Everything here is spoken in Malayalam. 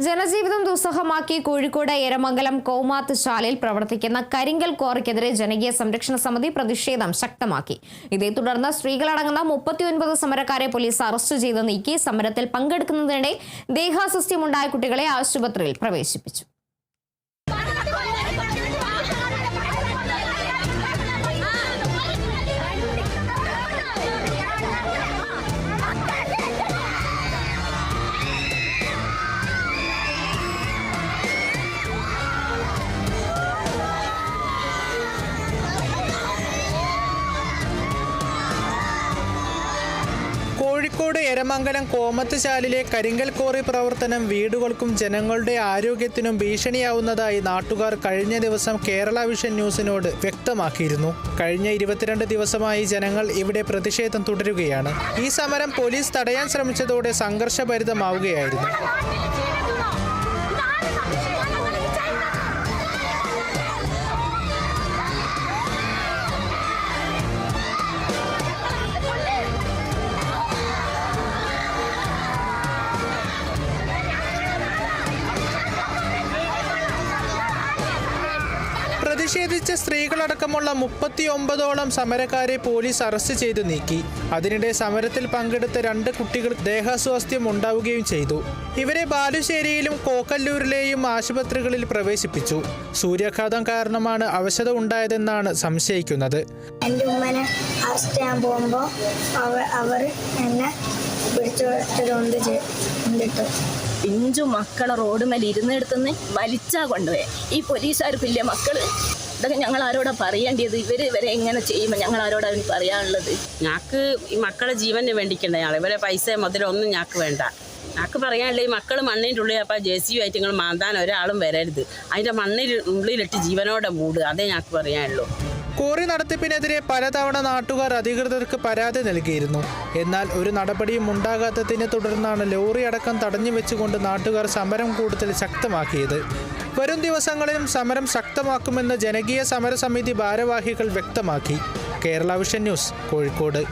ജനജീവിതം ദുസ്സഹമാക്കി കോഴിക്കോട് എരമംഗലം കോമാത്ത് ശാലയിൽ പ്രവർത്തിക്കുന്ന കരിങ്കൽ ക്വാറിക്കെതിരെ ജനകീയ സംരക്ഷണ സമിതി പ്രതിഷേധം ശക്തമാക്കി. ഇതേ തുടർന്ന് സ്ത്രീകളടങ്ങുന്ന 39 സമരക്കാരെ പോലീസ് അറസ്റ്റ് ചെയ്ത് നീക്കി. സമരത്തിൽ പങ്കെടുക്കുന്നതിനിടെ ദേഹാസ്വാസ്ഥ്യമുണ്ടായ കുട്ടികളെ ആശുപത്രിയിൽ പ്രവേശിപ്പിച്ചു. കോഴിക്കോട് എരമംഗലം കോമത്ത് ശാലയിലെ കരിങ്കൽ ക്വാറി പ്രവർത്തനം വീടുകൾക്കും ജനങ്ങളുടെ ആരോഗ്യത്തിനും ഭീഷണിയാവുന്നതായി നാട്ടുകാർ കഴിഞ്ഞ ദിവസം കേരള വിഷൻ ന്യൂസിനോട് വ്യക്തമാക്കിയിരുന്നു. കഴിഞ്ഞ 22 ദിവസമായി ജനങ്ങൾ ഇവിടെ പ്രതിഷേധം തുടരുകയാണ്. ഈ സമരം പോലീസ് തടയാൻ ശ്രമിച്ചതോടെ സംഘർഷഭരിതമാവുകയായിരുന്നു. പ്രതിഷേധിച്ച സ്ത്രീകളടക്കമുള്ള 39ഓളം സമരക്കാരെ പോലീസ് അറസ്റ്റ് ചെയ്തു നീക്കി. അതിനിടെ സമരത്തിൽ പങ്കെടുത്ത 2 കുട്ടികൾ ദേഹാസ്വാസ്ഥ്യം ഉണ്ടാവുകയും ചെയ്തു. ഇവരെ ബാലുശ്ശേരിയിലും കോക്കല്ലൂരിലെയും ആശുപത്രികളിൽ പ്രവേശിപ്പിച്ചു. സൂര്യാഘാതം കാരണമാണ് അവശത ഉണ്ടായതെന്നാണ് സംശയിക്കുന്നത്. എൻ്റെ ഉമ്മനെ അറസ്റ്റ് ചെയ്യാൻ പോകുമ്പോൾ അവർ എന്നെ പിടിച്ചു പിഞ്ചു മക്കളെ റോഡ് മേലെ ഇരുന്നെടുത്തുനിന്ന് വലിച്ചാ കൊണ്ടുപോയി. ഈ പോലീസുകാർക്കില്ലേ മക്കള്? ഇതൊക്കെ ഞങ്ങൾ ആരോടാ പറയേണ്ടത്? ഇവരെ എങ്ങനെ ചെയ്യുമ്പോൾ ഞങ്ങൾ ആരോടാണ് പറയാനുള്ളത്? ഞങ്ങൾക്ക് ഈ മക്കളെ ജീവന് വേണ്ടിക്കണ്ട. ഞങ്ങൾ ഇവരെ പൈസ മുതലൊന്നും ഞങ്ങൾക്ക് വേണ്ട. ഞങ്ങൾക്ക് പറയാനുള്ള ഈ മക്കൾ മണ്ണിൻ്റെ ഉള്ളിൽ അപ്പോൾ JCB ആയിട്ട് നിങ്ങൾ മാന്താൻ ഒരാളും വരരുത്. അതിൻ്റെ ഉള്ളിലിട്ട് ജീവനോടെ മൂടുക. അതേ ഞങ്ങൾക്ക് പറയാനുള്ളൂ. ക്വാറി നടത്തിപ്പിനെതിരെ പലതവണ നാട്ടുകാർ അധികൃതർക്ക് പരാതി നൽകിയിരുന്നു. എന്നാൽ ഒരു നടപടിയും ഉണ്ടാകാത്തതിനെ തുടർന്നാണ് ലോറി അടക്കം തടഞ്ഞു വെച്ചുകൊണ്ട് നാട്ടുകാർ സമരം കൂടുതൽ ശക്തമാക്കിയത്. വരും ദിവസങ്ങളിലും സമരം ശക്തമാക്കുമെന്ന് ജനകീയ സമരസമിതി ഭാരവാഹികൾ വ്യക്തമാക്കി. Kerala vision news, Kozhikode.